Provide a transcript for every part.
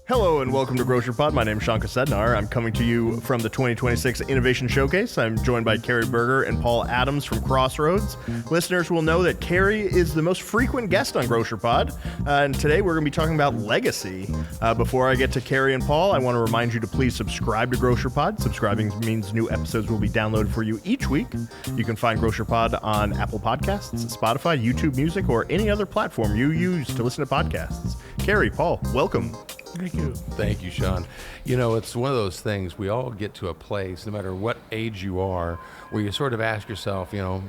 Hello and welcome to Grocery Pod. My name is Sean Kosednar. I'm coming to you from the 2026 Innovation Showcase. I'm joined by Carey Berger and Paul Adams from Crossroads. Listeners will know that Carey is the most frequent guest on Grocery Pod, and today we're going to be talking about legacy. Before I get to Carey and Paul, I want to remind you to please subscribe to Grocery Pod. Subscribing means new episodes will be downloaded for you each week. You can find Grocery Pod on Apple Podcasts, Spotify, YouTube Music, or any other platform you use to listen to podcasts. Carey, Paul, welcome. Thank you. Thank you, Sean. You know, it's one of those things, we all get to a place, no matter what age you are, where you sort of ask yourself, well,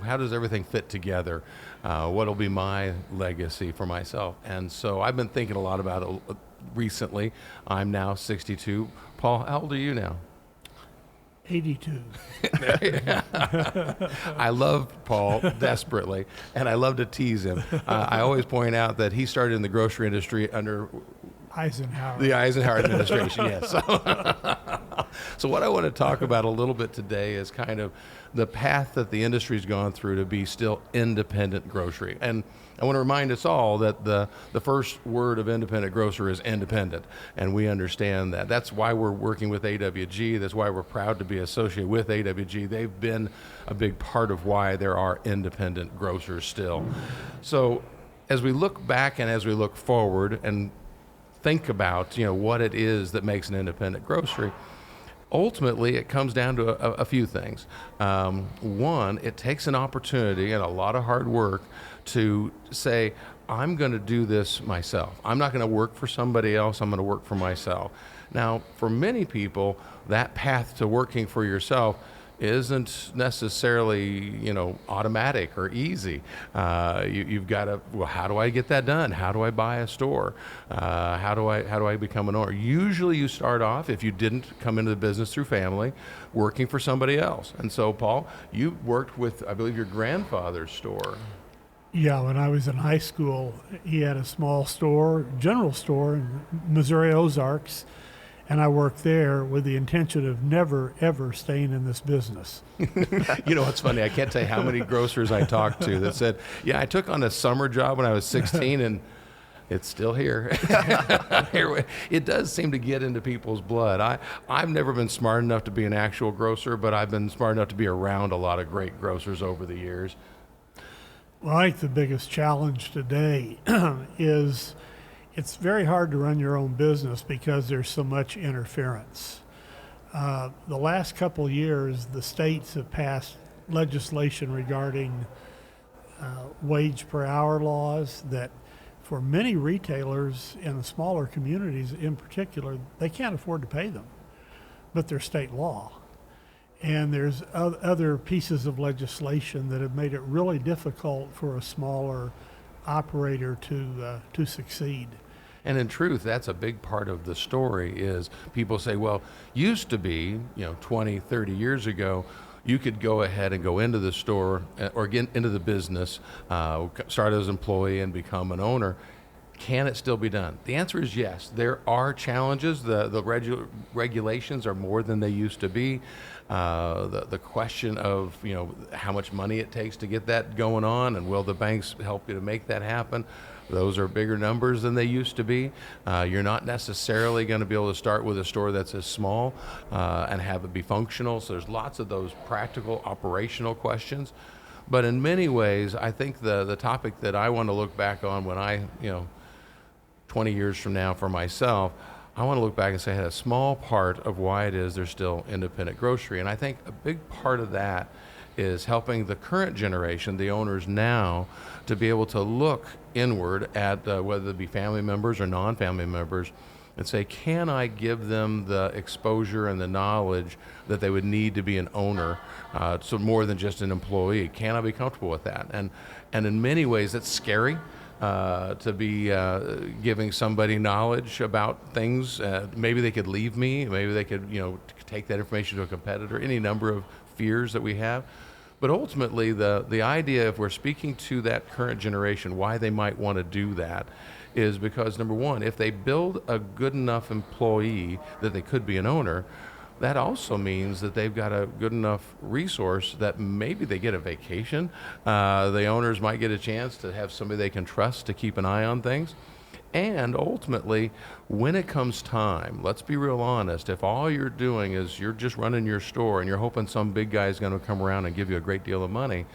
how does everything fit together? What'll be my legacy for myself? And so I've been thinking a lot about it recently. I'm now 62. Paul, how old are you now? 82. I love Paul desperately, and I love to tease him. I always point out that he started in the grocery industry under Eisenhower. The Eisenhower administration, yes. So what I want to talk about a little bit today is kind of the path that the industry's gone through to be still independent grocery. And I want to remind us all that the first word of independent grocer is independent, and we understand that. That's why we're working with AWG. That's why we're proud to be associated with AWG. They've been a big part of why there are independent grocers still. So as we look back and as we look forward and think about what it is that makes an independent grocery, ultimately it comes down to a few things. One, it takes an opportunity and a lot of hard work to say, I'm going to do this myself. I'm not going to work for somebody else. I'm going to work for myself. Now, for many people, that path to working for yourself isn't necessarily, automatic or easy. You've got to, well, how do I get that done? How do I buy a store? How do I become an owner? Usually you start off, if you didn't come into the business through family, working for somebody else. And so, Paul, you worked with, I believe, your grandfather's store. Yeah, when I was in high school, he had a small store, general store in Missouri Ozarks, and I worked there with the intention of never, ever staying in this business. What's funny? I can't tell you how many grocers I talked to that said, yeah, I took on a summer job when I was 16 and it's still here. It does seem to get into people's blood. I've never been smart enough to be an actual grocer, but I've been smart enough to be around a lot of great grocers over the years. Well, I think the biggest challenge today is it's very hard to run your own business because there's so much interference. The last couple of years, the states have passed legislation regarding wage per hour laws that for many retailers in the smaller communities in particular, they can't afford to pay them, but they're state law. And there's other pieces of legislation that have made it really difficult for a smaller operator to succeed. And in truth, that's a big part of the story is people say, well, used to be, 20, 30 years ago, you could go ahead and go into the store or get into the business, start as an employee and become an owner. Can it still be done? The answer is yes. There are challenges. The regulations are more than they used to be. The question of how much money it takes to get that going on, and will the banks help you to make that happen? Those are bigger numbers than they used to be. You're not necessarily going to be able to start with a store that's as small and have it be functional. So there's lots of those practical, operational questions. But in many ways, I think the topic that I want to look back on when I, 20 years from now for myself, I want to look back and say I had a small part of why it is there's still independent grocery. And I think a big part of that is helping the current generation, the owners now, to be able to look inward at whether it be family members or non-family members and say, can I give them the exposure and the knowledge that they would need to be an owner, so more than just an employee? Can I be comfortable with that? And in many ways, it's scary. To be giving somebody knowledge about things. Maybe they could leave me. Maybe they could, take that information to a competitor. Any number of fears that we have. But ultimately, the idea, if we're speaking to that current generation, why they might want to do that is because, number one, if they build a good enough employee that they could be an owner, that also means that they've got a good enough resource that maybe they get a vacation. The owners might get a chance to have somebody they can trust to keep an eye on things. And ultimately, when it comes time, let's be real honest, if all you're doing is you're just running your store and you're hoping some big guy is going to come around and give you a great deal of money,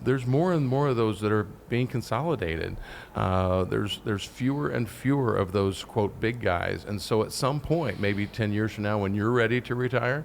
there's more and more of those that are being consolidated. There's fewer and fewer of those, quote, big guys. And so at some point, maybe 10 years from now when you're ready to retire,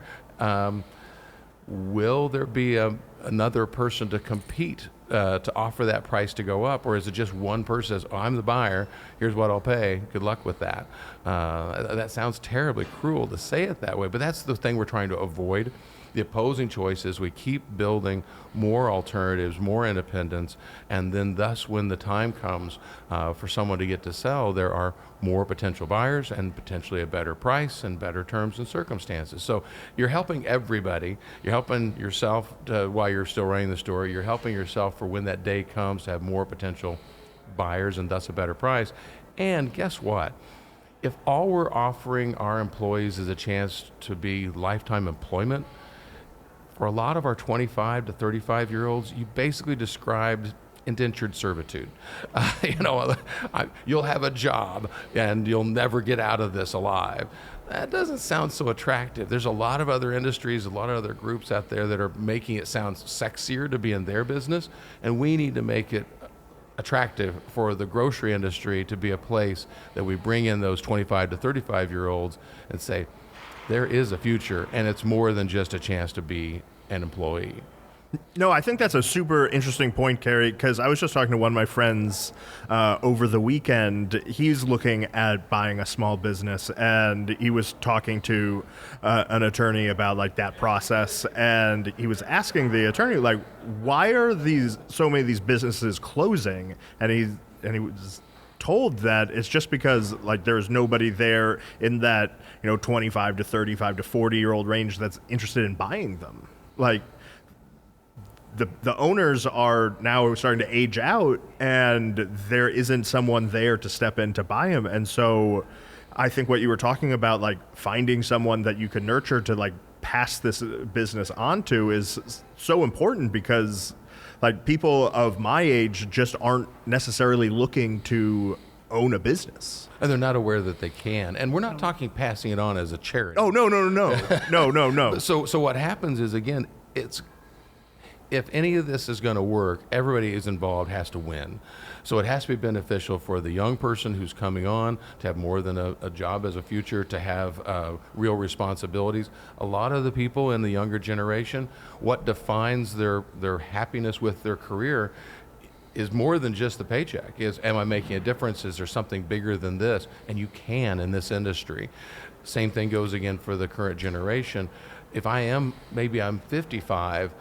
will there be another person to compete to offer that price to go up? Or is it just one person says, oh, I'm the buyer, here's what I'll pay, good luck with that. That sounds terribly cruel to say it that way, but that's the thing we're trying to avoid. The opposing choice is we keep building more alternatives, more independence, and then thus when the time comes for someone to get to sell, there are more potential buyers and potentially a better price and better terms and circumstances. So you're helping everybody. You're helping yourself while you're still running the store. You're helping yourself for when that day comes to have more potential buyers and thus a better price. And guess what? If all we're offering our employees is a chance to be lifetime employment, for a lot of our 25 to 35-year-olds, you basically described indentured servitude. You'll have a job and you'll never get out of this alive. That doesn't sound so attractive. There's a lot of other industries, a lot of other groups out there that are making it sound sexier to be in their business, and we need to make it attractive for the grocery industry to be a place that we bring in those 25 to 35-year-olds and say, there is a future, and it's more than just a chance to be an employee. No, I think that's a super interesting point, Carey, because I was just talking to one of my friends over the weekend. He's looking at buying a small business, and he was talking to an attorney about like that process, and he was asking the attorney, like, why are so many of these businesses closing? And he was told that it's just because like there's nobody there in that 25 to 35 to 40-year-old range that's interested in buying them. Like the owners are now starting to age out, and there isn't someone there to step in to buy them. And so I think what you were talking about, like finding someone that you can nurture to like pass this business on to, is so important, because like people of my age just aren't necessarily looking to own a business. And they're not aware that they can. And we're not talking passing it on as a charity. Oh, no. No. So what happens is, again, if any of this is going to work, everybody who's involved has to win. So it has to be beneficial for the young person who's coming on to have more than a job as a future, to have real responsibilities. A lot of the people in the younger generation, what defines their happiness with their career is more than just the paycheck. Am I making a difference? Is there something bigger than this? And you can in this industry. Same thing goes again for the current generation. If I'm 55,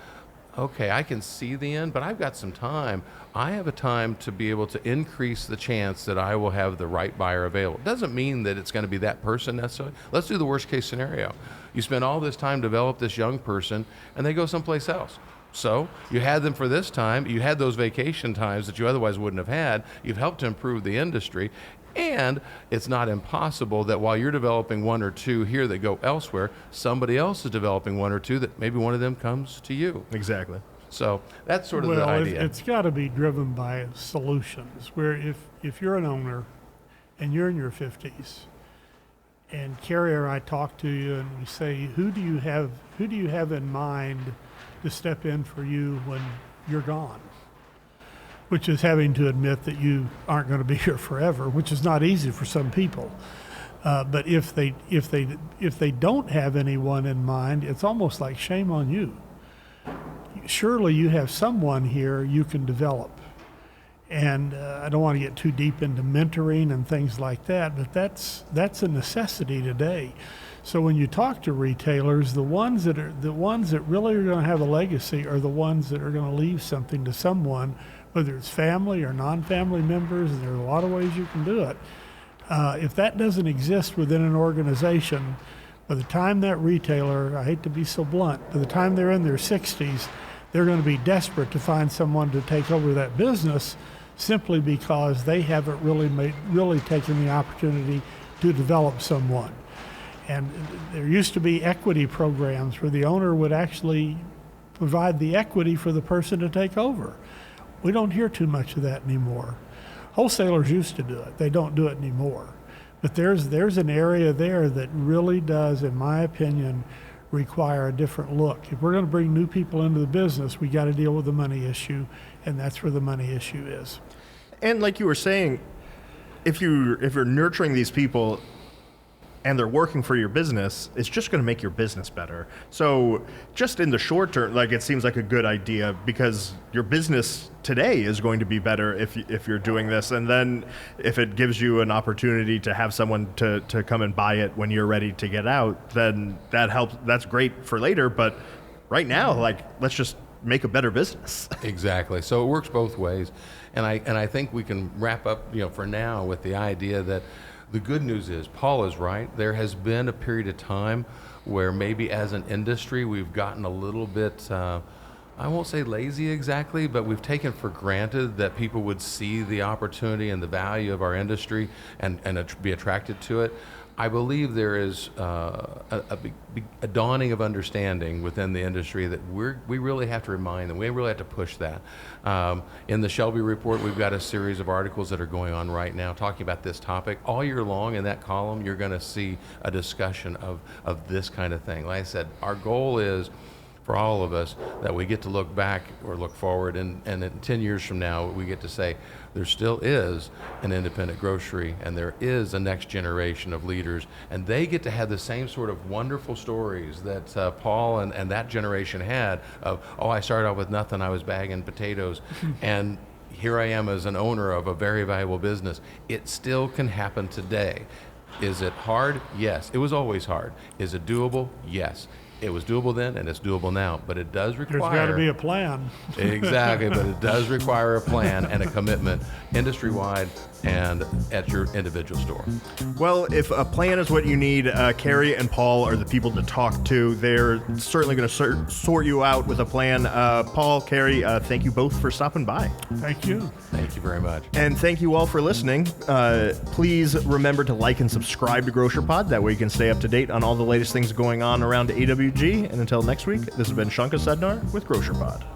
okay, I can see the end, but I've got some time. I have a time to be able to increase the chance that I will have the right buyer available. Doesn't mean that it's going to be that person necessarily. Let's do the worst case scenario. You spend all this time develop this young person, and they go someplace else. So you had them for this time. You had those vacation times that you otherwise wouldn't have had. You've helped to improve the industry. And it's not impossible that while you're developing one or two here that go elsewhere, somebody else is developing one or two that maybe one of them comes to you. Exactly. So that's sort of the idea. It's got to be driven by solutions, where if you're an owner and you're in your 50s, and Carey or I talk to you and we say, who do you have in mind to step in for you when you're gone? Which is having to admit that you aren't going to be here forever, which is not easy for some people. But if they don't have anyone in mind, it's almost like shame on you. Surely you have someone here you can develop. And I don't want to get too deep into mentoring and things like that, but that's a necessity today. So when you talk to retailers, the ones that really are going to have a legacy are the ones that are going to leave something to someone, whether it's family or non-family members, and there are a lot of ways you can do it. If that doesn't exist within an organization, by the time that retailer, I hate to be so blunt, by the time they're in their 60s, they're going to be desperate to find someone to take over that business, simply because they haven't really taken the opportunity to develop someone. And there used to be equity programs where the owner would actually provide the equity for the person to take over. We don't hear too much of that anymore. Wholesalers used to do it. They don't do it anymore. But there's an area there that really does, in my opinion, require a different look. If we're going to bring new people into the business, we got to deal with the money issue, and that's where the money issue is. And like you were saying, if you're nurturing these people and they're working for your business, it's just going to make your business better. So just in the short term, like, it seems like a good idea, because your business today is going to be better if you're doing this. And then if it gives you an opportunity to have someone to come and buy it when you're ready to get out, then that helps. That's great for later. But right now, like, let's just make a better business. Exactly. So it works both ways. And I think we can wrap up, for now, with the idea that the good news is, Paul is right. There has been a period of time where maybe as an industry we've gotten a little bit, I won't say lazy exactly, but we've taken for granted that people would see the opportunity and the value of our industry and be attracted to it. I believe there is a dawning of understanding within the industry that we really have to remind them. We really have to push that. In the Shelby Report, we've got a series of articles that are going on right now talking about this topic. All year long in that column, you're going to see a discussion of this kind of thing. Like I said, our goal is for all of us that we get to look back or look forward, and in 10 years from now, we get to say there still is an independent grocery and there is a next generation of leaders, and they get to have the same sort of wonderful stories that Paul and that generation had of, I started out with nothing, I was bagging potatoes, and here I am as an owner of a very valuable business. It still can happen today. Is it hard? Yes. It was always hard. Is it doable? Yes. It was doable then, and it's doable now, but it does require... There's got to be a plan. Exactly, but it does require a plan and a commitment industry-wide and at your individual store. Well, if a plan is what you need, Carey and Paul are the people to talk to. They're certainly going to sort you out with a plan. Paul, Carey, thank you both for stopping by. Thank you. Thank you very much. And thank you all for listening. Please remember to like and subscribe to Grocer Pod. That way you can stay up to date on all the latest things going on around AWG. And until next week, this has been Sean Kosednar with Grocer Pod.